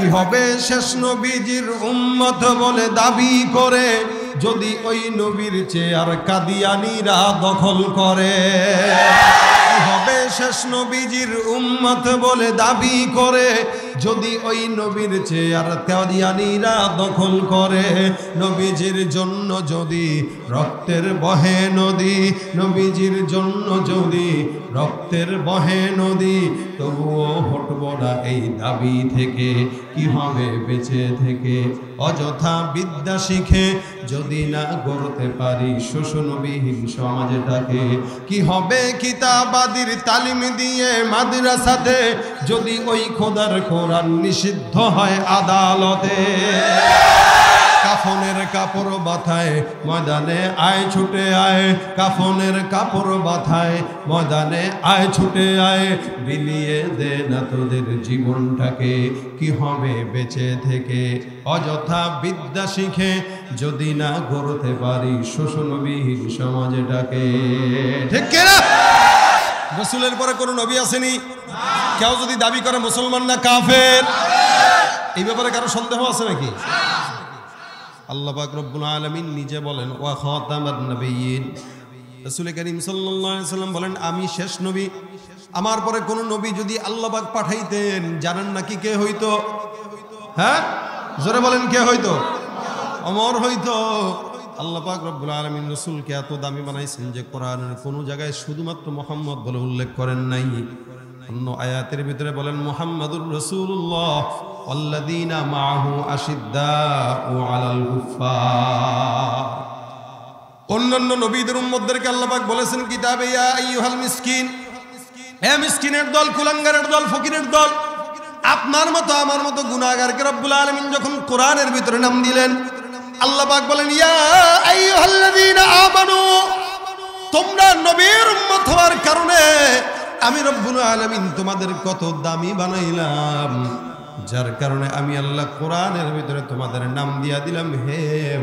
কি হবে শেষ নবীজির উম্মত বলে দাবি করে যদি ওই নবীর চেয়ার কাদিয়ানীরা দখল করে? কি হবে শেষ নবীজির উম্মত বলে দাবি করে যদি ওই নবীর চেয়ার কাদিয়ানীরা দখল করে? নবীজির জন্য যদি রক্তের বহে নদী, নবীজির জন্য যদি রক্তের বহে নদী, তবুও হটব না এই দাবি থেকে। কি হবে বেঁচে থেকে অযথা বিদ্যা শিখে যদি না গড়তে পারি শোষণবিহীন সমাজটাকে? কি হবে কিতাবাদির তালিম দিয়ে মাদ্রাসাতে যদি ওই খোদার কোরআন নিষিদ্ধ হয় আদালতে? কাফনের কাপড় বাঁধায় ময়দানে আয় ছুটে আয়, কাফনের কাপড় বাঁধায় ময়দানে আয় ছুটে আয়, বিলিয়ে দে না তোদের জীবনটাকে। কি হবে বেঁচে থেকে অযথা বিদ্যা শিখে যদি না গড়তে পারি শোষণবিহীন সমাজটাকে? ঠিক কিনা? রাসূলের পরে কোনো নবী আসেনি? কেউ যদি দাবি করে মুসলমান না কাফের, এই ব্যাপারে কারো সন্দেহ আছে নাকি? আল্লাহ পাক রব্বুল আলামিন নিজে বলেন ওয়া খাতামান নবিয়্যিন, রাসূল করিম সাল্লাল্লাহু আলাইহি সাল্লাম বলেন আমি শেষ নবী। আমার পরে কোন নবী যদি আল্লাহ পাক পাঠাইতেন জানেন নাকি কে হইতো? হ্যাঁ জোরে বলেন কে হইতো? ওমর হইতো। আল্লাহ পাক রব্বুল আলামিন রাসূলকে এত দামি বানাইছেন যে কোরআনের কোন জায়গায় শুধুমাত্র মুহাম্মদ বলে উল্লেখ করেন নাই। অন্য আয়াতের ভিতরে বলেন মুহাম্মাদুর রাসূলুল্লাহ ওয়াল্লাযীনা মাআহু আশিদ্দাউ আলাল কুফফার। অন্যান্য নবীদের উম্মতদেরকে আল্লাহ পাক বলেছেন কিতাবে ইয়া আইয়ুহাল মিসকিন, হে মিসকিনের দল, কুলাঙ্গারের দল, ফকিরের দল, আপনার মতো আমার মতো গুনাহগারকে রব্বুল আলামিন যখন কোরআনের ভিতরে নাম দিলেন আল্লাহ পাক বলেন ইয়া আইয়ুহাল্লাযীনা আমানু, তোমরা নবীর উম্মত হওয়ার কারণে আমি রব্বুল আলামিন তোমাদের কত দামি বানাইলাম, যার কারণে আমি আল্লাহ কোরআনের ভিতরে তোমাদের নাম দিয়া দিলাম হে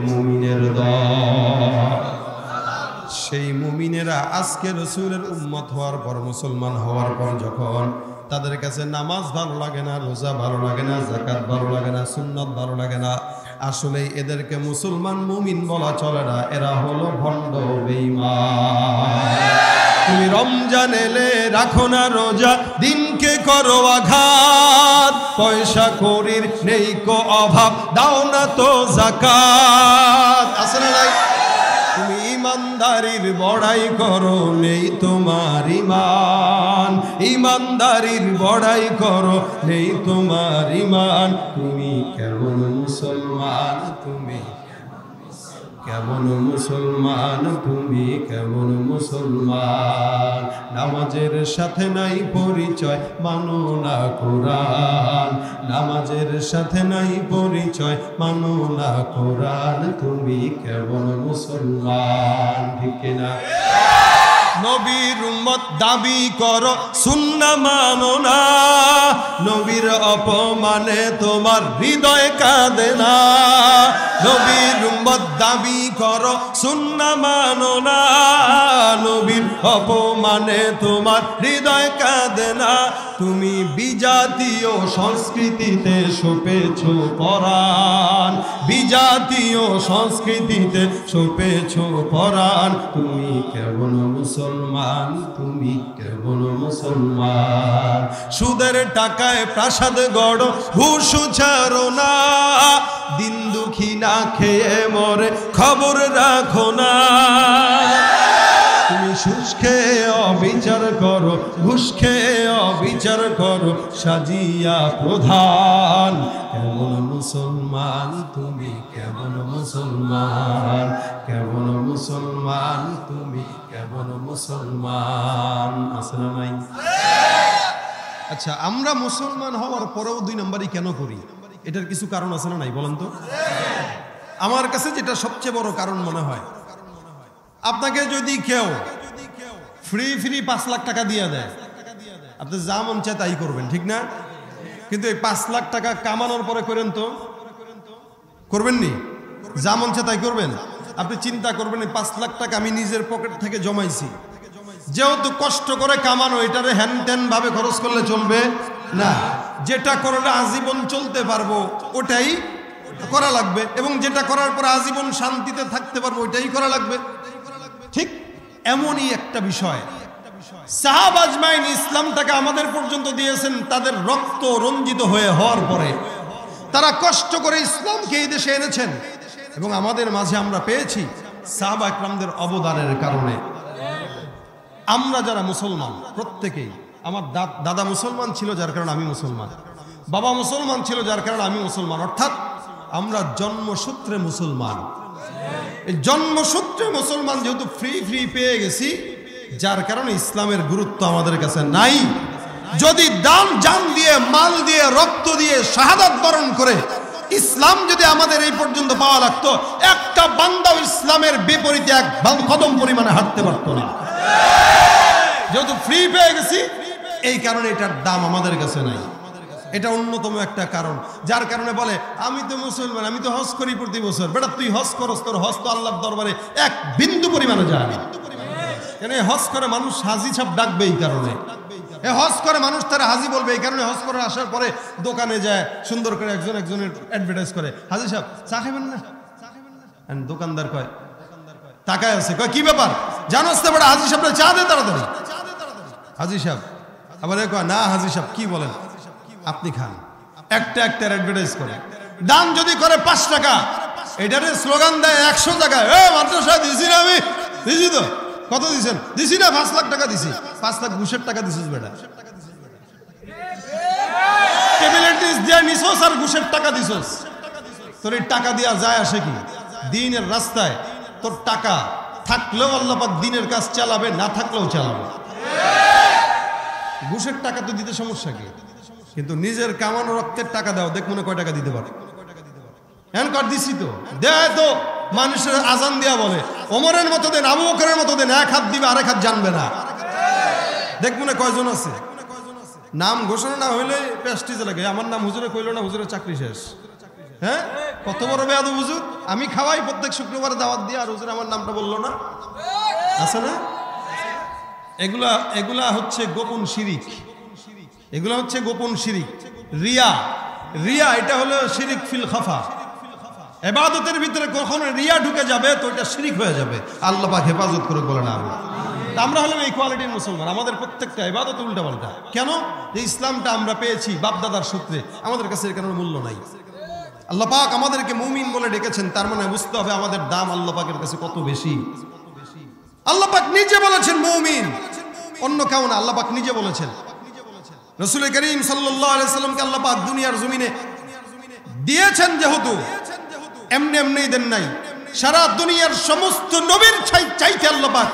মুমিনের দল। সেই মুমিনেরা আজকে রাসূলের উম্মত হওয়ার পর, মুসলমান হওয়ার পর যখন তাদের কাছে নামাজ ভালো লাগে না, রোজা ভালো লাগে না, যাকাত ভালো লাগে না, সুন্নাত ভালো লাগে না, আসলে এদেরকে মুসলমান মুমিন বলা চলে না, এরা হলো ভণ্ড বেঈমান। তুমি রমজান এলে রাখো না রোজা, দিনকে করো আঘাত, পয়সা করির নেই কো অভাব, দাও না তো যাকাত। আছে না নাই? তুমি ইমানদারির বড়াই করো, নেই তোমার ইমান, ইমানদারির বড়াই করো, নেই তোমার ইমান। তুমি কেমন মুসলমান, তুমি কেমন মুসলমান, তুমি কেমন মুসলমান? নামাজের সাথে নাই পরিচয়, মানো না কোরআন, নামাজের সাথে নাই পরিচয়, মানো না কোরআন। তুমি কেমন মুসলমান? ঠিক না? নবীর উম্মত দাবি করো, সুন্নাহ মানো না, নবীর অপমানে তোমার হৃদয় কাঁদে না। নবীর উম্মত দাবি করো, সুন্নাহ মানো না, নবীর অপমানে তোমার হৃদয় কাঁদে না। তুমি বিজাতীয় সংস্কৃতিতে সপেছো পরাণ, বিজাতীয় সংস্কৃতিতে সপেছো পরাণ। তুমি কেমন মুসলমান, তুমি কেমন মুসলমান? সুদের টাকায় প্রাসাদ গড়ো, ঘুষ ছাড়ো না, দিন দুঃখী না খেয়ে মরে খবর রাখো না। তুমি সুদ খেয়ে অবিচার করো, ঘুষ খেয়ে অবিচার করো, সাজিয়া প্রধান। কেমন মুসলমান তুমি, কেমন মুসলমান, কেমন মুসলমান তুমি, কেমন মুসলমান? আছে না নাই? আচ্ছা, আমরা মুসলমান হওয়ার পরেও 2 নম্বরই কেন করি? এটার কিছু কারণ আছে না নাই বলেন তো? আমার কাছে যেটা সবচেয়ে বড় কারণ মনে হয়, আপনাকে যদি কেউ ফ্রি 5 লাখ টাকা দিয়ে দেয়, আপনি যা মন চায় তাই করবেন, ঠিক না? কিন্তু এই 5 লাখ টাকা কামানোর পরে করেন তো করবেননি? যা মন চায় তাই করবেন? আপনি চিন্তা করবেন এই 5 লাখ টাকা আমি নিজের পকেট থেকে জমাইছি, যেহেতু কষ্ট করে কামানো, এটারে হ্যান ত্যান ভাবে খরচ করলে চলবে না, যেটা করলে আজীবন চলতে পারবো ওটাই করা লাগবে, এবং যেটা করার পর আজীবন শান্তিতে থাকতে পারবো ওইটাই করা লাগবে। ঠিক এমনই একটা বিষয় সাহাবা আজমাইন ইসলামটাকে আমাদের পর্যন্ত দিয়েছেন তাদের রক্ত রঞ্জিত হওয়ার পরে। তারা কষ্ট করে ইসলামকে এই দেশে এনেছেন এবং আমাদের মাঝে আমরা পেয়েছি সাহাবা একরামদের অবদানের কারণে। আমরা যারা মুসলমান প্রত্যেকেই, আমার দাদা মুসলমান ছিল যার কারণে আমি মুসলমান, বাবা মুসলমান ছিল যার কারণে আমি মুসলমান, অর্থাৎ আমরা জন্মসূত্রে মুসলমান। এই জন্মসূত্রে মুসলমান যেহেতু ফ্রি পেয়ে গেছি, যার কারণে ইসলামের গুরুত্ব আমাদের কাছে নাই। যদি জান দিয়ে, মাল দিয়ে, রক্ত দিয়ে শাহাদাত বরণ করে ইসলাম যদি আমাদের এই পর্যন্ত পাওয়া লাগতো, একটা বান্দাও ইসলামের বিপরীতে এক কদম পরিমাণে হাঁটতে পারতো না। যেহেতু ফ্রি পেয়ে গেছি, এই কারণে এটার দাম আমাদের কাছে নাই। এটা অন্যতম একটা কারণ, যার কারণে বলে আমি তো মুসলমান, আমি তো হজ করি প্রতি বছর। বেটা তুই হজ করস, তোর হজ তো আল্লাহর দরবারে এক বিন্দু পরিমাণে যায় না। কেন হজ করে মানুষ হাজি সাহেব ডাকবে এই কারণে, হজ করে মানুষ তারা হাজি বলবে এই কারণে। হজ করে আসার পরে দোকানে যায় সুন্দর করে একজনের অ্যাডভার্টাইজ করে, হাজি সাহেব চা খাবেন না? দোকানদার কয়, টাকায় আছে, কয় কি ব্যাপার জানোস তো বেটা, হাজি সাহেব চা দে তাড়াতাড়ি। হাজি সাহেব আবার কয় না হাজি সাহেব কি বলেন, আপনি খান। একটা অ্যাডভার্টাইজ করে। দান যদি করে 5 টাকা, এটার স্লোগান দেয় 100 টাকা। মাদ্রাসা দিছি না আমি, দিছি তো। কত দিছেন? দিছি না 5 লাখ টাকা দিছি। 5 লাখ ঘুষের টাকা দিছিস বেটা, নিছস আর ঘুষের টাকা দিছস। তোর এই টাকা দিয়া যায় আসে কি? দিনের রাস্তায় তোর টাকা থাকলেও আল্লাহ পাক দিনের কাজ চালাবে, না থাকলেও চালাবে। ঘুষের টাকা তো দিতে সমস্যা কি? কিন্তু নিজের কামানো রক্তের টাকা দাও, দেখ মনে কয় টাকা দিতে পারে। এখন কর দিছি তো, দেয় তো মানুষের আজান দিয়া বলে ওমরের মতো দেন, আবু বকরের মতো দেন, এক হাত দিবে আরেক হাত জানবে না। দেখ মনে কয়জন আছে। নাম ঘোষণা না হইলে প্রেস্টিজে লাগে, আমার নাম হুজুরে কইলো না, হুজুরের চাকরি শেষ। হ্যাঁ, কত বড় বেয়াদব হুজুর। আমি খাওয়াই প্রত্যেক শুক্রবার দাওয়াত দিয়ে, আর হুজুর আমার নামটা বললো না। আছে না? এগুলা হচ্ছে গোপন শিরিক। এগুলা হচ্ছে গোপন শিরিক। রিয়া এটা হলো শিরিক ফিল খাফা। ইবাদতের ভিতরে কখনো রিয়া ঢুকে যাবে তো এটা শিরিক হয়ে যাবে। আল্লাহ পাক হেফাজত করে বলে না। আমরা হলাম এই কোয়ালিটির মুসলমান, আমাদের প্রত্যেকটা ইবাদত উল্টা পাল্টা। কেন? যে ইসলামটা আমরা পেয়েছি বাপদাদার সূত্রে, আমাদের কাছে এর কোনো মূল্য নাই। আল্লাহ পাক আমাদেরকে মুমিন বলে ডেকেছেন, তার মানে বুঝতে হবে আমাদের দাম আল্লাহ পাকের কাছে কত বেশি। আল্লাহ পাক নিজে বলেছেন মুমিন, অন্য কেউ না। আল্লাহ পাক নিজে বলেছেন। রাসূল করিম সাল্লাল্লাহু আলাইহি সাল্লামকে আল্লাহ পাক দুনিয়ার জমিনে দিয়েছেন, যেহেতু এমনি দেন নাই। সারা দুনিয়ার সমস্ত নবীর চাইতে আল্লাহ পাক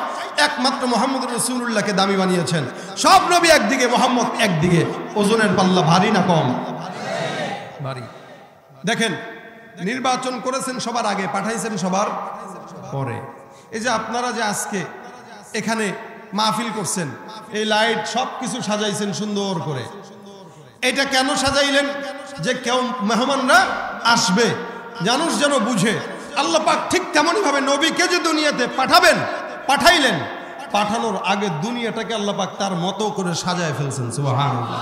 একমাত্র মুহাম্মদ রাসূলুল্লাহকে দামি বানিয়েছেন। সব নবী একদিকে, মুহাম্মদ একদিকে। ওজনের পাল্লা ভারী না কম? ভারী। দেখেন, নির্বাচন করেছেন সবার আগে, পাঠাইছেন সবার পরে। এই যে আপনারা যে আজকে এখানে মাহফিল করছেন, এই লাইট সবকিছু সাজাইছেন সুন্দর করে, এটা কেন সাজাইলেন? যে কেউ মেহমানরা আসবে, মানুষ যেন বুঝে। আল্লাহ পাক ঠিক তেমনই ভাবে নবীকে যে দুনিয়াতে পাঠাইলেন, পাঠানোর আগে দুনিয়াটাকে আল্লাহ পাক তার মতো করে সাজায় ফেলছেন। সুবহানাল্লাহ।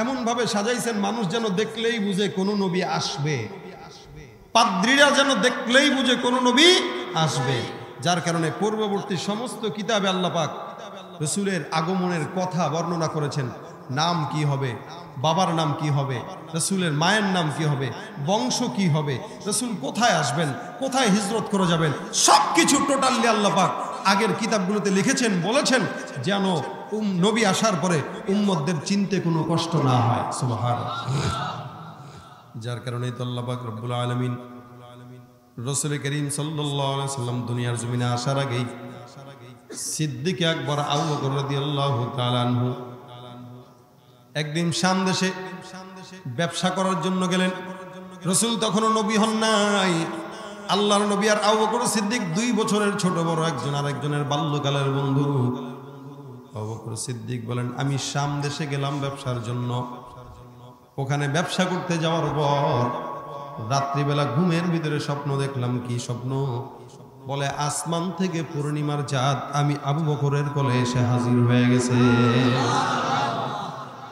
এমন ভাবে সাজাইছেন মানুষ যেন দেখলেই বুঝে কোনো নবী আসবে, পাদ্রীরা যেন দেখলেই বুঝে কোনো নবী আসবে। যার কারণে পূর্ববর্তী সমস্ত কিতাবে আল্লাহ পাক রাসূলের আগমনের কথা বর্ণনা করেছেন। নাম কি হবে, বাবার নাম কি হবে, রাসূলের মায়ের নাম কি হবে, বংশ কি হবে, রাসূল কোথায় আসবেন, কোথায় হিজরত করে যাবেন, সবকিছু টোটালি আল্লাহ পাক আগের কিতাবগুলোতে লিখেছেন, বলেছেন, যেন নবী আসার পরে উম্মতদের চিনতে কোনো কষ্ট না হয়। সুবহানাল্লাহ। যার কারণে তো আল্লাহ পাক রব্বুল আলামিন রাসূল করিম সাল্লাল্লাহু আলাইহি সাল্লাম দুনিয়ার জমিনে আসার আগেই সিদ্দিক আকবর আবু বকর রাদিয়াল্লাহু তাআলা আনহু একদিন শাম দেশে ব্যবসা করার জন্য গেলেন। রাসূল তখনও নবী হন নাই। আল্লাহর নবী আর আবু বকর সিদ্দিক 2 বছরের ছোট বড়, একজন আরেকজনের বাল্যকালের বন্ধু। আবু বকর সিদ্দিক বলেন, আমি শাম দেশে গেলাম ব্যবসার জন্য। ওখানে ব্যবসা করতে যাওয়ার পর রাত্রিবেলা ঘুমের ভিতরে স্বপ্ন দেখলাম। কি স্বপ্ন? বলে, আসমান থেকে পূর্ণিমার চাঁদ আমি আবু বকরের কোলে এসে হাজির হয়ে গেছে।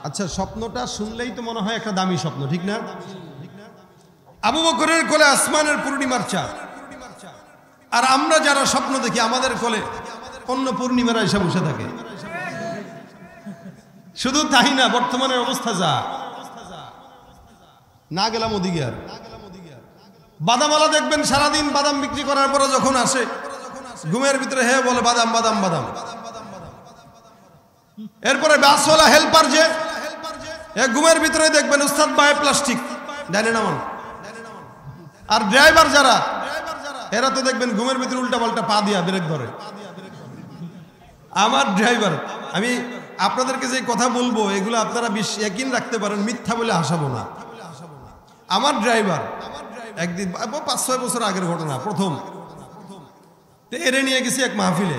আচ্ছা, স্বপ্নটা শুনলেই তো মনে হয় একটা দামি স্বপ্ন, ঠিক না? আবু বকরের কোলে আসমানের পূর্ণিমার চাঁদ, আর আমরা যারা স্বপ্ন দেখি আমাদের কোলে অন্য পূর্ণিমারা এসে বসে থাকে। শুধু তাই না, বর্তমানের অবস্থা যা, না গেলাম ওদিকে আর। বাদামালা দেখবেন সারাদিন বাদাম বিক্রি করার পরে যখন আসে ঘুমের ভিতরে হে বলে বাদাম বাদাম বাদাম। এরপরে বাসওয়ালা হেল্পার যে ঘুমের ভিতরে দেখবেন উস্তাদ বায়ে প্লাস্টিক ডাইনে নামান। আর ড্রাইভার যারা, এরা তো দেখবেন ঘুমের ভিতরে উল্টা পাল্টা পা দিয়া ব্রেক ধরে। আমার ড্রাইভার, আমি আপনাদেরকে যে কথা বলবো এগুলো আপনারা ইয়াকিন রাখতে পারেন, মিথ্যা বলে হাসাবো না। আমার ড্রাইভার একদিন 5-6 বছর আগের ঘটনা, প্রথম এরে নিয়ে গেছি এক মাহফিলে।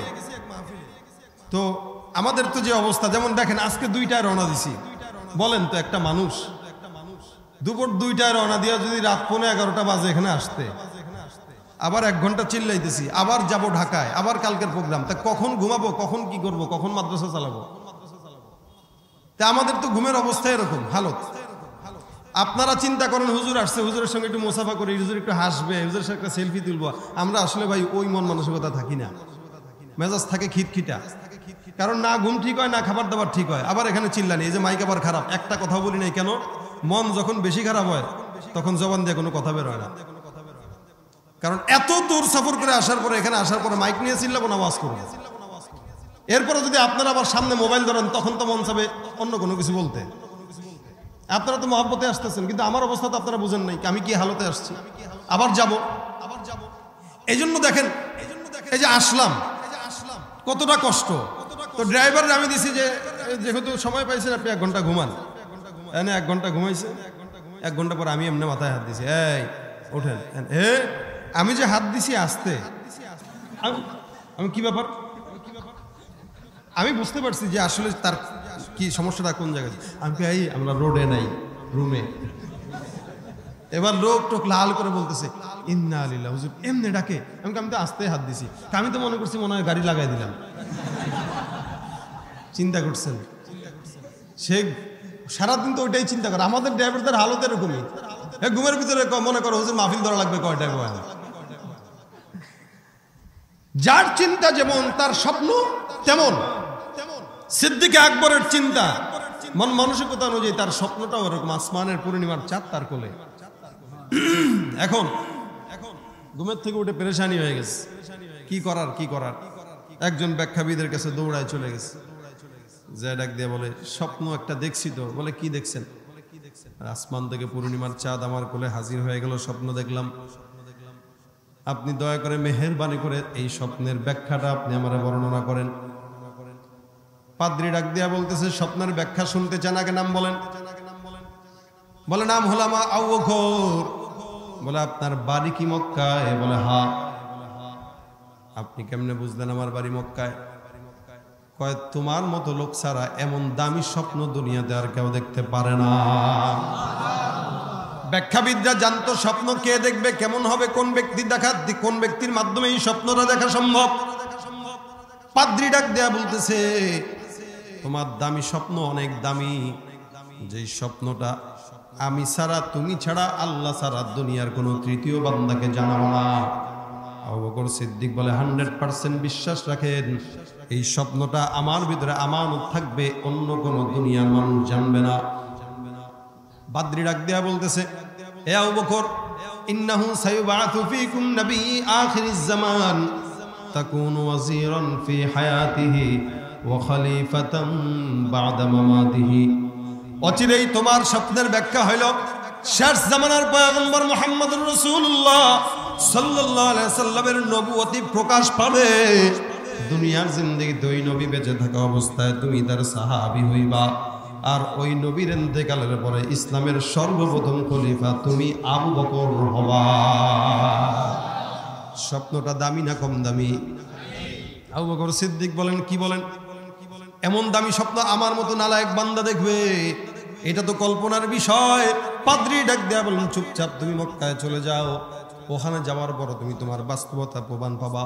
তো আমাদের তো যে অবস্থা, যেমন দেখেন আজকে 2টায় রওনা দিছি, বলেন তো একটা মানুষ দুপুর 2টায় রওনা দিয়া যদি রাত 11:15 বাজে এখানে আসতে, আবার 1 ঘন্টা চিল্লাইতেছি, আবার যাব ঢাকায়, আবার কালকের প্রোগ্রাম, তা কখন ঘুমাবো, কখন কি করব, কখন মাদ্রাসা চালাবো? তা আমাদের তো ঘুমের অবস্থা এরকম হালত। আপনারা চিন্তা করেন হুজুর আসছে, হুজুরের সঙ্গে একটু মোসাফা করি, হুজুর একটু হাসবে, হুজুরের সঙ্গে একটা সেলফি তুলবো। আমরা আসলে ভাই ওই মন মানসিকতা থাকি না, মেজাজ থাকে খিটখিটা। কারণ না ঘুম ঠিক হয়, না খাবার দাবার ঠিক হয়, আবার এখানে চিল্লানি, এই যে মাইক আবার খারাপ, একটা কথা বলি নাই কেন? মন যখন বেশি খারাপ হয় তখন জবান দিয়ে কোনো কথা বের হয় না। কারণ এত দূর সফর করে আসার পরে এখানে আসার পরে মাইক নিয়ে চিল্লাবো না, ওয়াজ করবো। এরপরে যদি আপনারা আবার সামনে মোবাইল ধরেন তখন তো মন চাবে অন্য কোনো কিছু বলতে। আপনারা তো মহব্বতে আসতেছেন, কিন্তু আমার অবস্থা তো আপনারা বুঝেন নাই, আমি কি হালতে আসছি, আবার যাব। এই জন্য দেখেন, এই যে আসলাম কতটা কষ্ট। তো ড্রাইভার আমি দিছি যে যেহেতু সময় পাইছেন আপনি 1 ঘন্টা ঘুমান, এনে 1 ঘন্টা ঘুমাইছে। 1 ঘন্টা পর আমি এমনি মাথায় হাত দিছি, এই ওঠেন। আমি যে হাত দিছি আসতে, আমি কি ব্যাপার, আমি বুঝতে পারছি যে আসলে তার কি সমস্যাটা কোন জায়গায়। আমি এই আমরা রোডে নাই, রুমে। এবার লোক টোক লাল করে বলতেছে ইন্না লিল্লাহ, হুজুর এমনি ডাকে। আমি তো আস্তে হাত দিছি, আমি তো মনে করছি মনে হয় গাড়ি লাগাই দিলাম। চিন্তা করছেন, সে সারাদিন তো ওইটাই চিন্তা করে। আমাদের ড্রাইভারদের হালত এরকমই, ঘুমের ভিতরে মনে করো হুজুর মাহফিল ধরা লাগবে কয়টায় বয়ান। যার চিন্তা যেমন তার স্বপ্ন তেমন। সিদ্দিক আকবরের চিন্তা মন মানসিকতা অনুযায়ী তার স্বপ্নটাও এরকম, আসমানের পূর্ণিমার চাঁদ তার কোলে। এখন ঘুমের থেকে উঠে পেরেশানি হয়ে গেছে, কি করার। একজন ব্যাখ্যাবিদের কাছে দৌড়ায় চলে গেছে, যে ডাক দিয়ে বলে স্বপ্ন একটা দেখছি তো। বলে কি দেখছেন? আসমান থেকে পূর্ণিমার চাঁদ আমার কোলে হাজির হয়ে গেল, স্বপ্ন দেখলাম। আপনি দয়া করে মেহেরবানি করে এই স্বপ্নের ব্যাখ্যাটা আপনি আমারে বর্ণনা করেন। পাদ্রী ডাক দিয়া বলতেছে স্বপ্নের ব্যাখ্যা শুনতে চান, আগে নাম বলেন। বলে নাম হলাম আবু বকর। বলে আপনার বাড়ি কি মক্কায়? বলে হ্যাঁ। আপনি কেমনে বুঝলেন আমার বাড়ি মক্কায়? কয় তোমার মতো লোক ছাড়া এমন দামি স্বপ্ন দুনিয়াতে আর কেউ দেখতে পারে না। ব্যাখ্যাবিদরা জানতো স্বপ্ন কে দেখবে, কেমন হবে, কোন ব্যক্তি কোন ব্যক্তির মাধ্যমে এই স্বপ্নটা দেখা সম্ভব। পাদ্রী ডাক দেয়া বলতেছে তোমার দামি স্বপ্ন অনেক দামি, যেই স্বপ্নটা আমি ছাড়া, তুমি ছাড়া, আল্লাহ ছাড়া দুনিয়ার কোনো তৃতীয় বান্দাকে জানাবো না। আবু বকর সিদ্দিক বলে 100% বিশ্বাস রাখেন, এই স্বপ্নটা আমার ভিতরে আমানত থাকবে, অন্য কোনো দুনিয়ার মানুষ জানবে না। পাদ্রী ডাক দেয়া বলতেছে হে আবু বকর, ইন্নাহু সায়ুবাতু ফীকুম নবী আখিরিজ জামান তাকুনু ওয়াজিরান ফি হায়াতিহি ওয়া খলিফাতান বা'দা মামাতিহি। অচিরেই তোমার স্বপ্নের ব্যাখ্যা হইল শেষ জামানার পয়গম্বর মুহাম্মদুর রাসূলুল্লাহ সাল্লাল্লাহু আলাইহি সাল্লামের নবুয়তি প্রকাশ পাবে। দুনিয়ার জিন্দেগিতে ওই নবী বেঁচে থাকা অবস্থায় তুমি তার সাহাবী হইবা, আর ওই নবীর ইন্তেকালের পরে ইসলামের সর্বপ্রথম খলিফা তুমি আবু বকর হবা। স্বপ্নটা দামি না কম দামি? আবু বকর সিদ্দিক বলেন কি বলেন, এমন দামি স্বপ্ন আমার মতো নালায়েক বান্দা দেখবে? এটা তো কল্পনার বিষয়। পাদ্রী ডাক দেয়া বলেন চুপচাপ তুমি মক্কায় চলে যাও, ওখানে যাওয়ার পর তুমি তোমার বাস্তবতা প্রমাণ পাবা।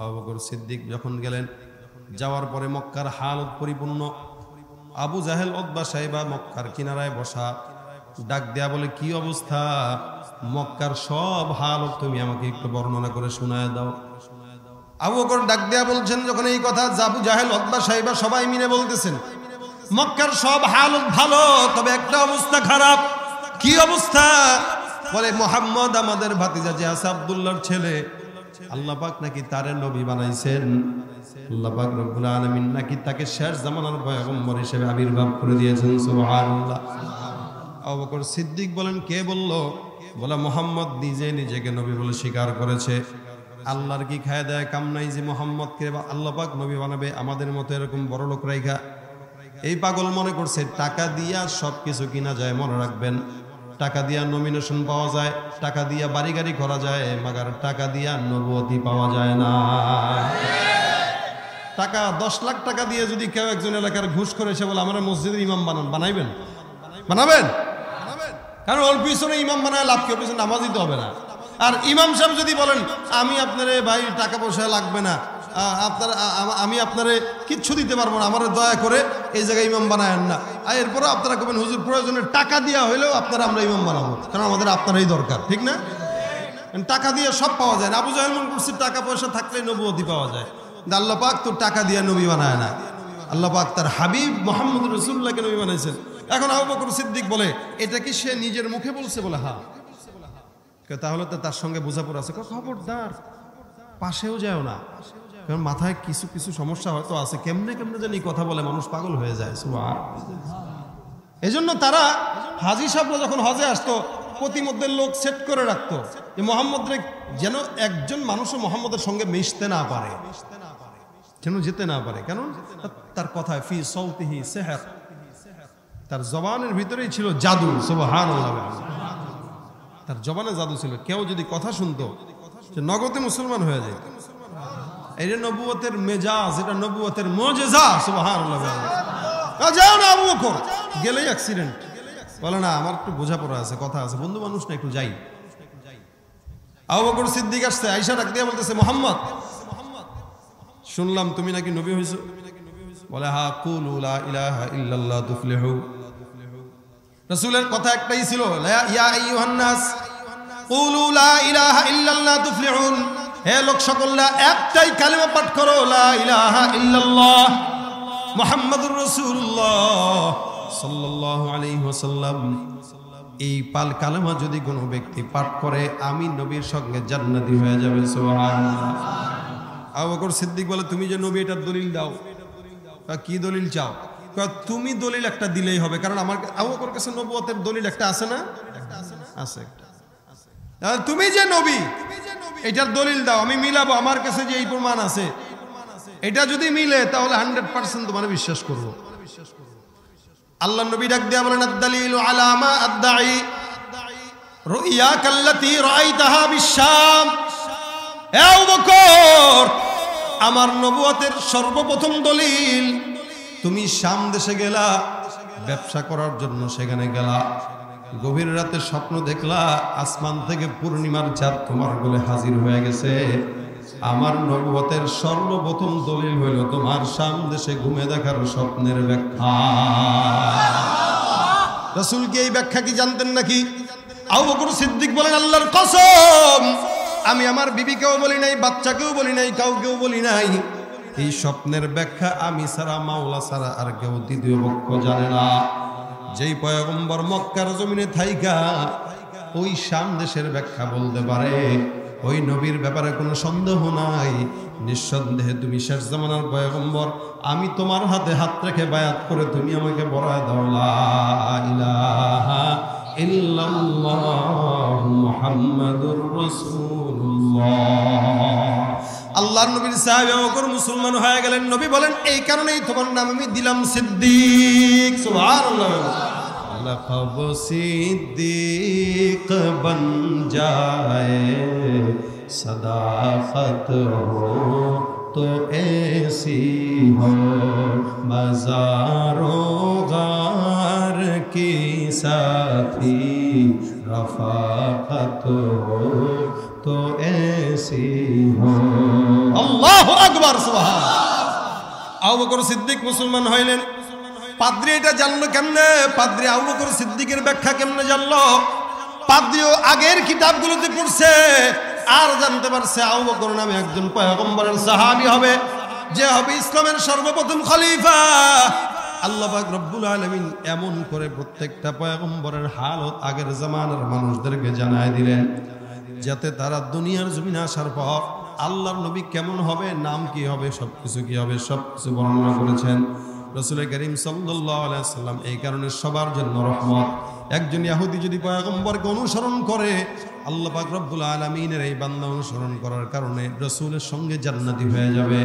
আবু বকর সিদ্দিক যখন গেলেন, যাওয়ার পরে মক্কার হালত পরিপূর্ণ। আবু জাহেল উতবা সাইবা মক্কার কিনারায় বসা, ডাক দেয়া বলে, কি অবস্থা? মক্কার সব হালত তুমি আমাকে একটু বর্ণনা করে শোনায় দাও। আবু বকর ডাক দেয়া বলছেন, যখন এই কথা আবু জাহেল উতবা সাইবা সবাই মিলে বলতেছেন, মক্কার সব হালত ভালো, তবে একটা অবস্থা খারাপ। কি অবস্থা? বলে, মুহাম্মদ আমাদের ভাতিজা যে আছে আব্দুল্লাহর ছেলে, আল্লাহ পাক নাকি তারে নবী বানাইছেন। আল্লাহ পাক রব্বুল আলামিন নাকি তাকে শেষ জামানার পয়গম্বর হিসেবে আবির্ভাব করে দিয়েছেন। সুবহানাল্লাহ। আবু বকর সিদ্দিক বলেন, কে বলল? বলে, মুহাম্মদ নিজে নিজেকে নবী বলে স্বীকার করেছে। আল্লাহর কি খায় দেয় কাম নাই যে মুহাম্মদকে আল্লাহ পাক নবী বানাবে আমাদের মতো এরকম বড় লোক রাইখা? এই পাগল মনে করছে টাকা দিয়া সবকিছু কিনা যায়। মনে রাখবেন, টাকা দিয়া নমিনেশন পাওয়া যায়, টাকা দিয়া বাড়ি গাড়ি করা যায়, মাগার টাকা দিয়া নবুয়তি পাওয়া যায় না। টাকা 10 লাখ টাকা দিয়ে যদি কেউ একজন এলাকার ঘুষ করে এসে বলে আমরা মসজিদের ইমাম বানাবেন? কারণ ওর পিছনে ইমাম বানায় লাভ, কেউ পিছনে নামাজ দিতে হবে না। আর ইমাম সাহেব যদি বলেন আমি আপনারে ভাই টাকা পয়সা লাগবে না, আমি আপনারে কিচ্ছু দিতে পারবো না, আমার দয়া করে এই জায়গায় ইমাম বানায়েন না, আর এরপরে আপনারা কবেন হুজুর প্রয়োজনে টাকা দেওয়া হইলেও আপনারা আমরা ইমাম বানাবো, কারণ আমাদের আপনারাই দরকার। ঠিক না? টাকা দিয়ে সব পাওয়া যায় না। আবু জাহেল মনে করছে টাকা পয়সা থাকলে নবুয়তি পাওয়া যায়। আল্লাহ পাক তো টাকা দিয়ে নবী বানায় না, আল্লাহ পাক তার হাবিব মুহাম্মদ রাসূলুল্লাহকে নবী বানাইছেন। এখন আবু বকর সিদ্দিক বলে, এটা কি সে নিজের মুখে বলছে? বলে, হ্যাঁ। তাহলে তো তার সঙ্গে বোঝাপড়া আছে। খবরদার পাশেও যাও না, কারণ মাথায় কিছু কিছু সমস্যা হয়তো আছে। কেমনে কেমনে জানি কথা বলে, মানুষ পাগল হয়ে যায়। এই জন্য তারা হাজী সাহেবরা যখন হজে আসতো, প্রতিমধ্যে লোক সেট করে রাখতো যে মোহাম্মদরে যেন একজন মানুষও মোহাম্মদের সঙ্গে মিশতে না পারে, যেন যেতে না পারে। কেন? তার কথায় ফি সাউতিহি সিহর, তার জবানের ভিতরেই ছিল জাদু। সুবহানাল্লাহ। তার জবানে জাদু ছিল। কেউ যদি কথা শুনতো, সে নগদে মুসলমান হয়ে যায়। এটা নবুয়তের মেজাজ, এটা নবুয়তের মুজিজা। সুবহানাল্লাহ। যাও না আবু বকর, গেলেই অ্যাক্সিডেন্ট। বলে, না আমার একটু বোঝাপড়া আছে, কথা আছে, বন্ধু মানুষ না, একটু যাই। আবু বকর সিদ্দিক আসছে, আয়েশা ডাক দিয়ে বলতেছে, মুহাম্মদ শুনলাম তুমি নাকি নবী হইছো। বলে, হ্যাঁ। কুলু লা ইলাহা ইল্লাল্লাহ তুফলিহু। রাসূলের কথা একটাই ছিল, ইয়া আইয়ুহান নাস কুলু লা ইলাহা ইল্লাল্লাহ তুফলিহুন। হে লোক সকলরা একটাই কালিমা পাঠ করো, লা ইলাহা ইল্লাল্লাহ মুহাম্মাদুর রাসূলুল্লাহ সাল্লাল্লাহু আলাইহি ওয়াসাল্লাম। এই কালেমা যদি কোনো ব্যক্তি পাঠ করে, আমি নবীর সঙ্গে জান্নাতি হয়ে যাবে। সুবহানাল্লাহ। আবু বকর সিদ্দিক বলে, তুমি যে নবী, এটার দলিল দাও। কি দলিল চাও? তুমি দলিল একটা দিলেই হবে, কারণ আমার আবু বকর কাছে নবুয়তের দলিল একটা আছে না? আছে একটা। তুমি যে নবী, এটার দলিল দাও, আমি মিলাবো। আমার কাছে যে এই প্রমাণ আছে, এটা যদি মিলে তাহলে 100% তোমার বিশ্বাস করবো। আল্লাহ নবী ডাক দিয়া বলেন, আদ-দালিলু আলা মা আদ-দাঈ রুইয়াকাল্লাতী রাআইতাহা বিশ-শাম। হে আবু বকর, আমার নবুয়তের সর্বপ্রথম দলিল, তুমি শাম দেশে গেলা ব্যবসা করার জন্য, সেখানে গেলা, গভীর রাতে স্বপ্ন দেখলা আসমান থেকে পূর্ণিমার চাঁদ তোমার কোলে হাজির হয়ে গেছে। আমার নবুয়তের সর্বপ্রথম দলিল হইল তোমার শাম দেশে ঘুমে দেখার স্বপ্নের ব্যাখ্যা। রাসূল কি এই ব্যাখ্যা কি জানতেন নাকি? আবু বকর সিদ্দিক বলেন, আল্লাহর কসম, আমি আমার বিবিকেও বলি নাই, বাচ্চাকেও বলি নাই, কাউকেও বলি নাই। এই স্বপ্নের ব্যাখ্যা আমি ছাড়া, মাওলা ছাড়া আর কেউ দ্বিতীয় পক্ষ জানে না। যেই পয়গম্বর মক্কার জমিনে থাইকা ওই শাম দেশের ব্যাখ্যা বলতে পারে, ওই নবীর ব্যাপারে কোনো সন্দেহ নাই। নিঃসন্দেহে তুমি শেষ জামানার পয়গম্বর। আমি তোমার হাতে হাত রেখে বায়াত করে তুমি আমাকে বরায় দাও, লা ইলাহা ইল্লাল্লাহ মুহাম্মাদুর রাসূলুল্লাহ। আল্লাহর নবীর সাহাবী আবু বকর মুসলমান হয়ে গেলেন। নবী বলেন, এই কারণেই তোমার নাম আমি দিলাম সিদ্দিক। সুবহানাল্লাহ। লকব সিদ্দিক বন যায়, সদাকত হো তো ऐसी हो, मज़ारो गार की साथी, रफाकत हो तो ऐसी हो। আল্লাহু আকবার। সুবহানাল্লাহ। আবু বকর সিদ্দিক মুসলমান হইলেন। পাদ্রী এটা জানলো কেমনে? পাদ্রী আবু বকর সিদ্দিকের ব্যাখ্যা কেমনে জানলো? পাদ্রীও আগের কিতাবগুলোতে পড়ছে, আর জানতে পারছে আবু বকর নামে একজন পয়গম্বরের সাহাবী হবে, যে হবে ইসলামের সর্বপ্রথম খলিফা। আল্লাহ পাক রব্বুল আলামিন এমন করে প্রত্যেকটা পয়গম্বরের হালত আগের জামানার মানুষদেরকে জানায় দিলেন, যাতে তারা দুনিয়ার জমিনে আসার পর আল্লাহর নবী কেমন হবে, নাম কি হবে, সবকিছু কি হবে, সবকিছু বর্ণনা করেছেন রাসূল করিম সাল্লাল্লাহু আলাইহি ওয়াসাল্লাম। এই কারণে সবার জন্য রহমত। একজন ইহুদি যদি পয়গম্বরকে অনুসরণ করে, আল্লাহ পাক রব্বুল আলামিনের এই বান্দা অনুসরণ করার কারণে রাসূলের সঙ্গে জান্নাতি হয়ে যাবে।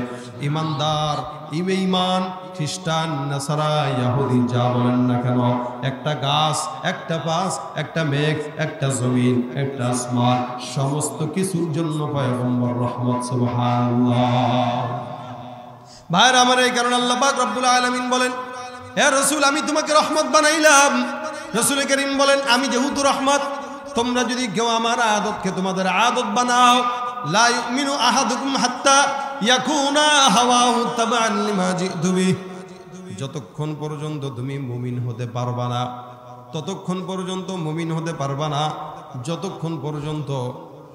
ইমানদার, বেঈমান, খ্রিস্টান, নাসারা, ইহুদি যা বলেন না কেন, একটা গাছ, একটা পাস, একটা মেঘ, একটা জমিন, একটা আসমান, সমস্ত কিছুর জন্য পয়গম্বর রহমত। সুবহানাল্লাহ। ভাইরা আমার, এই কারণে আল্লাহ পাক রব্বুল আলামিন বলেন, হে রাসূল আমি তোমাকে রহমত বানাইলাম। রাসূল করিম বলেন, আমি যেহেতু রহমত, তোমরা যদি কেউ আমার আদতকে তোমাদের আদত বানাও, লা ইউমিনু আহাদুকুম হাত্তা ইয়াকুনা হাওয়াহু তাবাআন লিমা জিতু বিহি, যতক্ষণ পর্যন্ত তুমি মুমিন হতে পারবা না, ততক্ষণ পর্যন্ত মুমিন হতে পারবা না, যতক্ষণ পর্যন্ত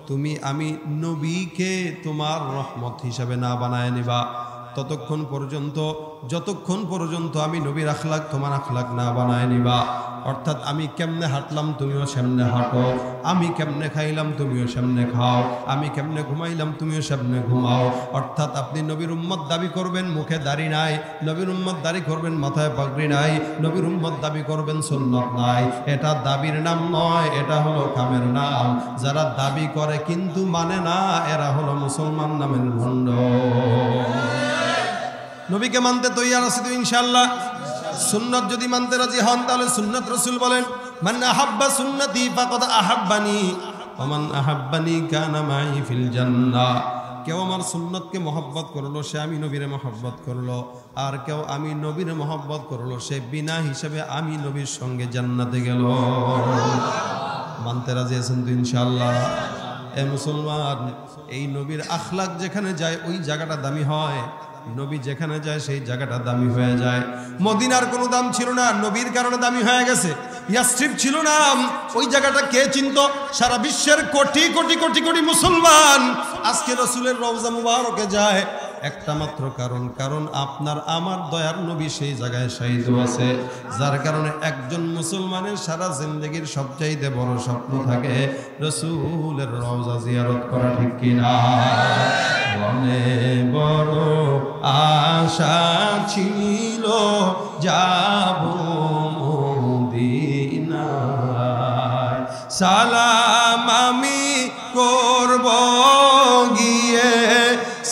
তুমি আমি নবীকে তোমার রহমত হিসাবে না বানায় নিবা, ততক্ষণ পর্যন্ত, যতক্ষণ পর্যন্ত আমি নবীর আখলাক তোমার আখলাক না বানায় নিবা। অর্থাৎ আমি কেমনে হাঁটলাম তুমিও সেমনে হাঁটো, আমি কেমনে খাইলাম তুমিও সেমনে খাও, আমি কেমনে ঘুমাইলাম তুমিও সেমনে ঘুমাও। অর্থাৎ আপনি নবীর উম্মত দাবি করবেন, মুখে দাড়ি নাই, নবীর উম্মত দাড়ি করবেন, মাথায় পাগড়ি নাই, নবীর উম্মত দাবি করবেন, সুন্নাত নাই। এটা দাবির নাম নয়, এটা হলো কামের নাম। যারা দাবি করে কিন্তু মানে না, এরা হলো মুসলমান নামের ভণ্ড। নবীকে মানতে তৈয়ার আছি তো ইনশাআল্লাহ? সুন্নাত যদি মানতে রাজি হন, তাহলে সুন্নাত রাসূল বলেন, মান আহাব্বা সুন্নতি ফাকাদ আহাব্বানি ওয়া মান আহাব্বানি কানা মাই ফিল জান্নাহ। কেউ আমার সুন্নতকে মহব্বত করলো, সে আমি নবীরে মহব্বত করলো, আর কেউ আমি নবীরে মহব্বত করলো, সে বিনা হিসাবে আমি নবীর সঙ্গে জান্নাতে গেল। মানতে রাজি আছেন তো ইনশাআল্লাহ? এ মুসলমান, এই নবীর আখলাক যেখানে যায় ওই জায়গাটা দামি হয়, নবী যেখানে যায় সেই জায়গাটা দামি হয়ে যায়। মদিনার কোনো দাম ছিল না, নবীর কারণে দামি হয়ে গেছে। ইয়াসরিব ছিল না, ওই জায়গাটা কে চিনত? সারা বিশ্বের কোটি কোটি কোটি কোটি মুসলমান আজকে রাসূলের রওজা মুবারকে যায় একটা মাত্র কারণ, কারণ আপনার আমার দয়ার নবী সেই জায়গায় শাহিদ আছে। যার কারণে একজন মুসলমানের সারা জিন্দেগির সবচাইতে বড় স্বপ্ন থাকে রাসূলের রওজা জিয়ারত করা, ঠিক কিনা? মনে বড় আশা ছিল যাব মদিনায়, সালাম আমি করব গিয়ে,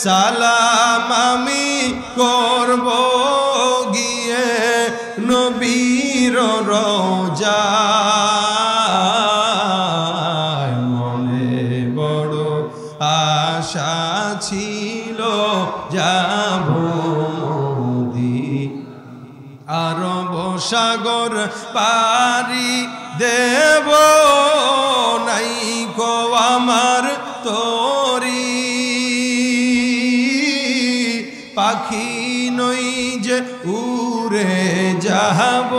সালাম আমি করব গিয়ে নবীর রওজায়। মনে বড় আশা ছিল যাব মদিনায়, আরব সাগর পারি দেব নাই কো আমার তোরি, পাখি নই যে উড়ে যাব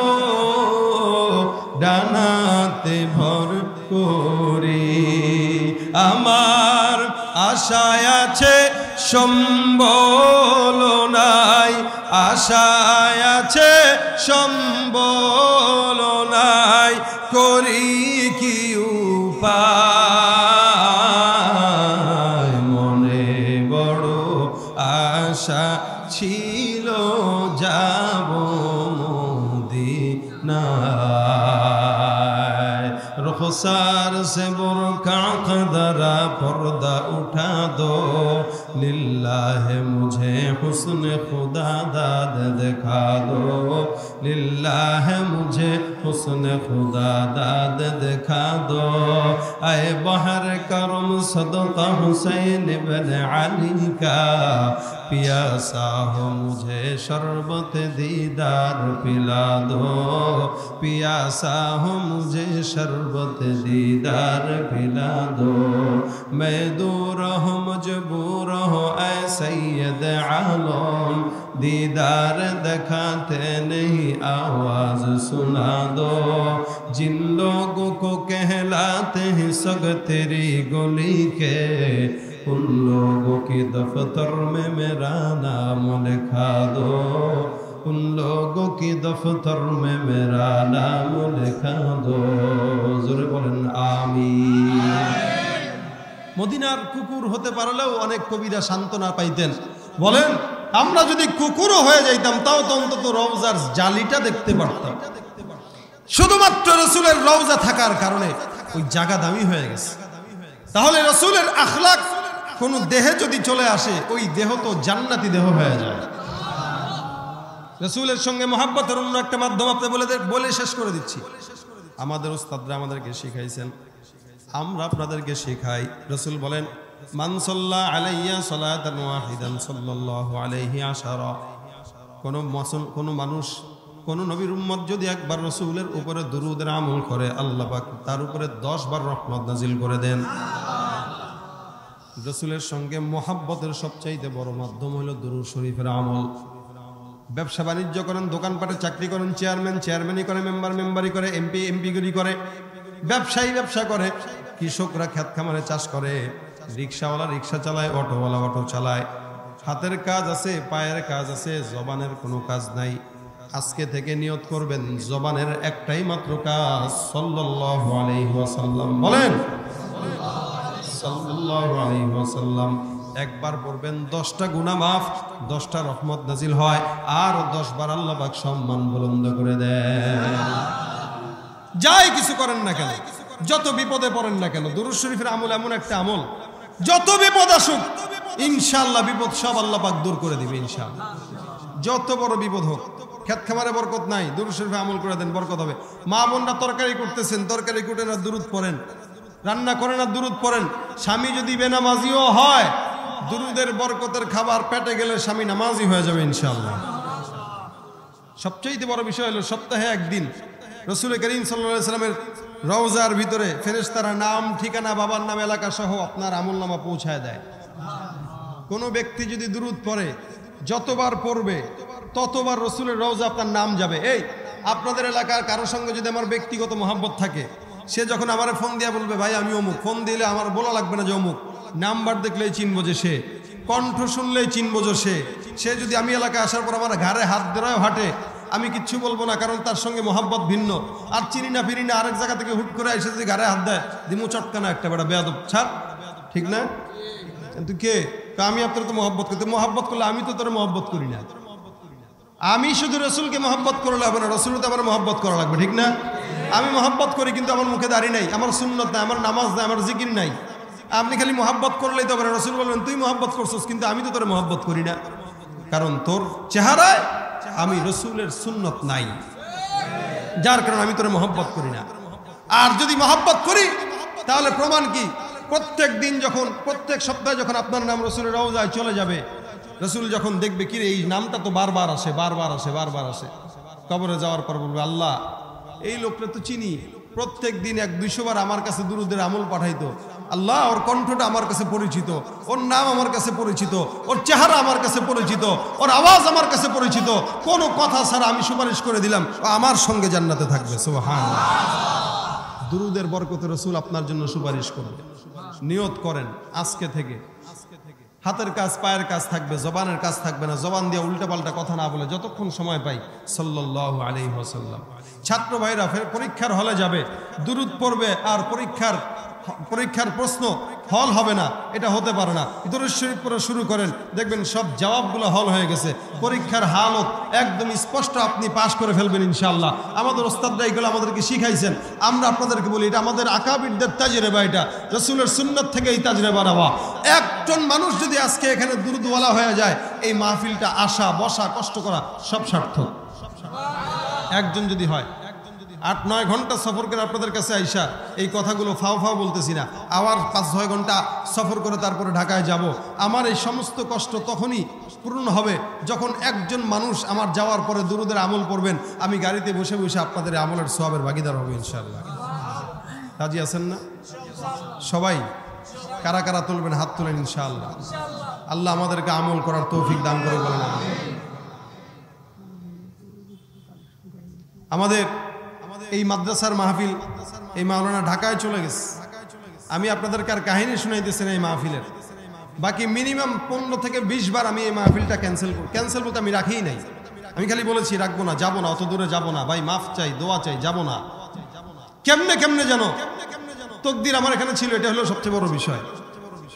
ডানাতে ভর করি। আমার আশায় আছে সম্বল নাই, আশায় আছে সম্বল নাই, করি কি উপায়? মনে বড় আশা ছিল যাব মদিনায়। रुखसार से बुरका कदरा पर्दा उठा दो, लिल्लाह मुझे हुस्न खुदा दाद दिखा दो, लिल्लाह मुझे हुस्न खुदा दाद दिखा दो। आए बहर करम सदका हुसैन इब्न अली का, पियासा हो मुझे शरबत दीदार पिला दो, पियासा हो मुझे शरबत दीदार पिला दो। मैं दूर हो मजबूर हो ऐ सैयद आलम, दीदार दिखाते नहीं आवाज सुना दो, जिन लोगों को कहलाते हैं सग तेरी गली के, उन लोगों की दफ्तर में मेरा नाम लिखा दो, उन लोगों की दफ्तर में मेरा नाम लिखा दो। जोरे बोलेन आमीन। মদিনার কুকুর হতে পারলেও অনেক কবিরা সান্ত্বনা পাইতেন। বলেন আমরা যদি কুকুরও হয়ে যাইতাম তাও তো অন্তত রওজার জালিটা দেখতে পারতাম। শুধুমাত্র রাসূলের রওজা থাকার কারণে ওই জায়গা দামি হয়ে গেছে। তাহলে রাসূলের আখলাক কোন দেহে যদি চলে আসে ওই দেহ তো জান্নাতি দেহ হয়ে যায়। রাসূলের সঙ্গে মহব্বতের অন্য একটা মাধ্যম আপনি বলে শেষ করে দিচ্ছি। আমাদের উস্তাদরা আমাদেরকে শিখাইছেন, আমরা আপনাদেরকে শেখাই। রাসূল বলেন মান সাল্লা আলাইয়া সালাতান ওয়াহিদান সাল্লাল্লাহু আলাইহি আশারা। কোন মানুষ কোন নবীর উম্মত যদি একবার রাসূলের উপরে দুরূদের আমল করে আল্লাহ পাক তার উপরে 10 বার রহমত নাজিল করে দেন। রাসূলের সঙ্গে মহব্বতের সবচাইতে বড় মাধ্যম হলো দুরূদ শরীফের আমল। ব্যবসা বাণিজ্য করেন, দোকানপাটে চাকরি করেন, চেয়ারম্যানই করে, মেম্বারি করে, এমপিগিরি করে, ব্যবসায়ী ব্যবসা করে, কৃষকরা ক্ষেত খামারে চাষ করে, রিক্সাওয়ালা রিক্সা চালায়, অটোওয়ালা অটো চালায়। হাতের কাজ আছে, পায়ের কাজ আছে, জবানের কোনো কাজ নাই। আজকে থেকে নিয়ত করবেন জবানের একটাই মাত্র কাজ সাল্লাল্লাহু আলাইহি ওয়াসাল্লাম। বলেন সাল্লাল্লাহু আলাইহি ওয়াসাল্লাম। একবার পড়বেন 10টা গুনাহ মাফ, 10টা রহমত নাজিল হয়, আর 10 বার আল্লাহ পাক সম্মান বুলন্দ করে দেন। যাই কিছু করেন না কেন, যত বিপদে পড়েন না কেন, দুরূদ শরীফের আমল এমন একটা আমল, যত বিপদ আসুক ইনশাআল্লাহ বিপদ সব আল্লাহ পাক দূর করে দিবে ইনশাআল্লাহ। যত বড় বিপদ হোক, ক্ষেত খামারে বরকত নাই, দুরূদ শরীফে আমল করে দেন, বরকত হবে। মা বোনরা তরকারি করতেছেন, তরকারি কুটে না দুরূদ পড়েন, রান্না করেন না দুরূদ পড়েন। স্বামী যদি বেনামাজিও হয়, দুরূদের বরকতের খাবার পেটে গেলে স্বামী নামাজি হয়ে যাবে ইনশাআল্লাহ। সবচেয়ে বড় বিষয় হলো সপ্তাহে একদিন রাসূল করিম সাল্লাল্লাহু আলাইহি ওয়াসাল্লামের রওজার ভিতরে ফেরেশতারা নাম, ঠিকানা, বাবার নাম, এলাকা সহ আপনার আমলনামা পৌঁছায় দেয়। কোনো ব্যক্তি যদি দুরূদ পড়ে, যতবার পড়বে ততবার রাসূলের রওজা আপনার নাম যাবে। এই আপনাদের এলাকার কারোর সঙ্গে যদি আমার ব্যক্তিগত মহব্বত থাকে, সে যখন আমারে ফোন দিয়ে বলবে ভাই আমি অমুক, ফোন দিলে আমার বলা লাগবে না যে অমুক, নাম্বার দেখলেই চিনবো যে সে, কণ্ঠ শুনলেই চিনবো যে সে যদি আমি এলাকায় আসার পর আমার ঘাড়ে হাত দেয় হাঁটে, আমি কিচ্ছু বলবো না, কারণ তার সঙ্গে মহব্বত ভিন্ন। আর চিনি না ফিরি না, আরেক জায়গা থেকে হুট করে এসে যদি ঘাড়ে হাত দেয়, দিমু চটকানা একটা বেটা বেয়াদব ছাড়, ঠিক না? কিন্তু কে আমি আপনার তো মহব্বত করতে, মহব্বত করলে আমি তো তোর মহব্বত করি না। আমি শুধু রাসূলকে মহব্বত করলে হবে না, রাসূলও তো আমার মহব্বত করা লাগবে, ঠিক না? আমি মহব্বত করি কিন্তু আমার মুখে দাড়ি নাই, আমার সুন্নত নাই, আমার নামাজ নাই, আমার জিকির নাই। আপনি খালি মহব্বত করলেই তো হবে না। রাসূল বলবেন তুই মহব্বত করছিস কিন্তু আমি তো তোর মহব্বত করি না, কারণ তোর চেহারায় আমি রাসূলের সুন্নত নাই, যার কারণে আমি তোর মহব্বত করি না। আর যদি মহব্বত করি তাহলে প্রমাণ কি? প্রত্যেক দিন যখন, প্রত্যেক সপ্তাহে যখন আপনার নাম রাসূলের রওজায় চলে যাবে, রাসূল যখন দেখবে কি রে এই নামটা তো বারবার আসে, কবরে যাওয়ার পর বলবে আল্লাহ এই লোকটা তো চিনি, প্রত্যেক দিন 100-200 বার আমার কাছে দুরূদের আমল পাঠাইতো, আল্লাহ ওর কণ্ঠটা আমার কাছে পরিচিত, ওর নাম আমার কাছে পরিচিত, ওর চেহারা আমার কাছে পরিচিত, ওর আওয়াজ আমার কাছে পরিচিত, কোনো কথা ছাড়া আমি সুপারিশ করে দিলাম ও আমার সঙ্গে জান্নাতে থাকবে। সুবহানাল্লাহ। দুরূদের বরকতে রাসূল আপনার জন্য সুপারিশ করবে। নিয়ত করেন আজকে থেকে, হাতের কাজ পায়ের কাজ থাকবে, জবানের কাজ থাকবে না, জবান দিয়ে উল্টাপাল্টা কথা না বলে যতক্ষণ সময় পাই সাল্লাল্লাহু আলাইহি ওয়াসাল্লাম। ছাত্র ভাইরা ফের পরীক্ষার হলে যাবে, দুরূদ পড়বে, আর পরীক্ষার প্রশ্ন হল হবে না, এটা হতে পারে না। দুরূদ শরীফ পড়া শুরু করেন, দেখবেন সব জবাবগুলো হল হয়ে গেছে, পরীক্ষার হালত একদম স্পষ্ট, আপনি পাস করে ফেলবেন ইনশাআল্লাহ। আমাদের ওস্তাদরা এগুলো আমাদেরকে শিখাইছেন, আমরা আপনাদেরকে বলি এটা আমাদের আকাবিরদের তাজরিবা, এটা রাসূলের সুন্নাত থেকে এই তাজরিবা নেওয়া। একজন মানুষ যদি আজকে এখানে দুরূদওয়ালা হয়ে যায়, এই মাহফিলটা আসা বসা কষ্ট করা সব সার্থক। একজন যদি হয়, 8-9 ঘন্টা সফর করে আপনাদের কাছে আইসা এই কথাগুলো ফাও বলতেছি না, আবার 5-6 ঘন্টা সফর করে তারপরে ঢাকায় যাব, আমার এই সমস্ত কষ্ট তখনই পূর্ণ হবে যখন একজন মানুষ আমার যাওয়ার পরে দুরূদের আমল পড়বেন, আমি গাড়িতে বসে বসে আপনাদের আমলের সওয়াবের ভাগিদার হব ইনশাআল্লাহ। রাজি আছেন না সবাই? কারা কারা তুলবেন হাত তুলেন ইনশাআল্লাহ। আল্লাহ আমাদেরকে আমল করার তৌফিক দান করে বলেন। আমাদের এই মাদ্রাসার মাহফিল এই মাওলানা ঢাকায় চলে গেছে। আমি আপনাদেরকে আর কাহিনী শুনাইতেছি না এই মাহফিলের। বাকি মিনিমাম 15 থেকে 20 বার আমি এই মাহফিলটা ক্যান্সেল বলতে আমি রাখিই নাই। আমি খালি বলেছি রাখবো না, যাবো না, অত দূরে যাবো না, ভাই মাফ চাই, দোয়া চাই, যাবো না। কেমনে জানো তকদির আমার এখানে ছিল, এটা হলো সবচেয়ে বড় বিষয়।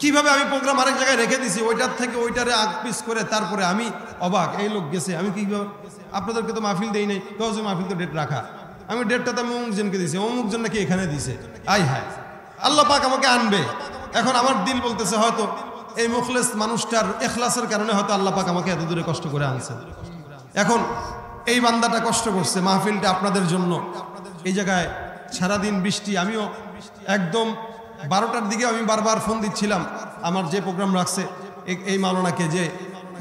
কিভাবে আমি প্রোগ্রাম আরেক জায়গায় রেখে দিছি, ওইটার থেকে ওইটারে আগপিস করে তারপরে আমি অবাক, এই লোক গেছে, আমি কিভাবে, আপনাদেরকে তো মাহফিল দেই নাই, মাহফিল তো ডেট রাখা, আমি ডেটটা তো আমি অমুক জনকে দিছি, অমুক জন নাকি এখানে দিছে। আই হায়, আল্লাহ পাক আমাকে আনবে। এখন আমার দিল বলতেছে হয়তো এই মুখলেস মানুষটার ইখলাসের কারণে হয়তো আল্লাহ পাক আমাকে এত দূরে কষ্ট করে আনছে। এখন এই বান্দাটা কষ্ট করছে, মাহফিলটা আপনাদের জন্য। এই জায়গায় সারাদিন বৃষ্টি, আমিও একদম 12টার দিকে আমি বারবার ফোন দিচ্ছিলাম আমার যে প্রোগ্রাম রাখছে এই মাওলানাকে, যে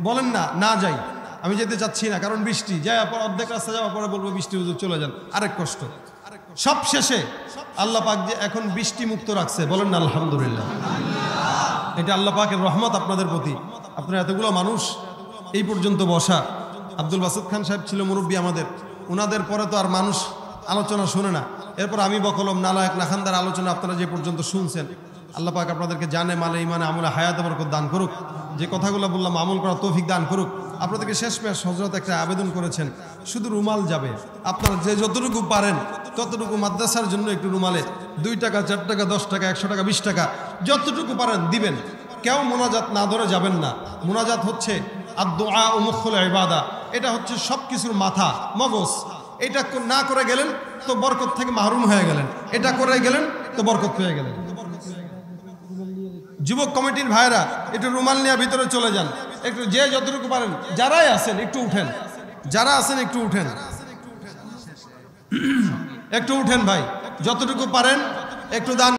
বলেন না যাই, আমি যেতে চাচ্ছি না, কারণ বৃষ্টি। যাওয়ার পর অর্ধেক রাস্তা যাওয়ার পরে বলবো বৃষ্টি হুজুর চলে যান, আরেক কষ্ট। সব শেষে আল্লাহ পাক যে এখন বৃষ্টি মুক্ত রাখছে, বলেন না আলহামদুলিল্লাহ। এটা আল্লাহ পাকের রহমত আপনাদের প্রতি। আপনারা এতগুলো মানুষ এই পর্যন্ত বসা। আব্দুল বাসুদ খান সাহেব ছিল মুরব্বী আমাদের, ওনাদের পরে তো আর মানুষ আলোচনা শুনে না। এরপর আমি বকলম নালায়েক নাখান্দার আলোচনা আপনারা যে পর্যন্ত শুনছেন, আল্লাহ পাক আপনাদেরকে জানে মালে ইমানে আমলে হায়াতে বরকত দান করুক। যে কথাগুলো বললাম আমল করার তৌফিক দান করুক। আপনাদেরকে শেষমেশ হযরত একটা আবেদন করেছেন, শুধু রুমাল যাবে, আপনারা যে যতটুকু পারেন ততটুকু মাদ্রাসার জন্য একটু রুমালে 2 টাকা 4 টাকা 10 টাকা 100 টাকা 20 টাকা যতটুকু পারেন দিবেন। কেউ মোনাজাত না ধরে যাবেন না। মোনাজাত হচ্ছে আদ-দুআ ও মুখুল ইবাদা, এটা হচ্ছে সব কিছুর মাথা মগজ। এটা না করে গেলেন তো বরকত থেকে মাহরুম হয়ে গেলেন, এটা করে গেলেন তো বরকত পেয়ে গেলেন। যুবক কমিটির ভাইরা একটু রুমাল নিয়ে ভিতরে চলে যান, একটু যে যতটুকু পারেন, যারাই আছেন একটু উঠেন, যারা আছেন একটু উঠেন, একটু উঠেন ভাই, যতটুকু পারেন একটু দান।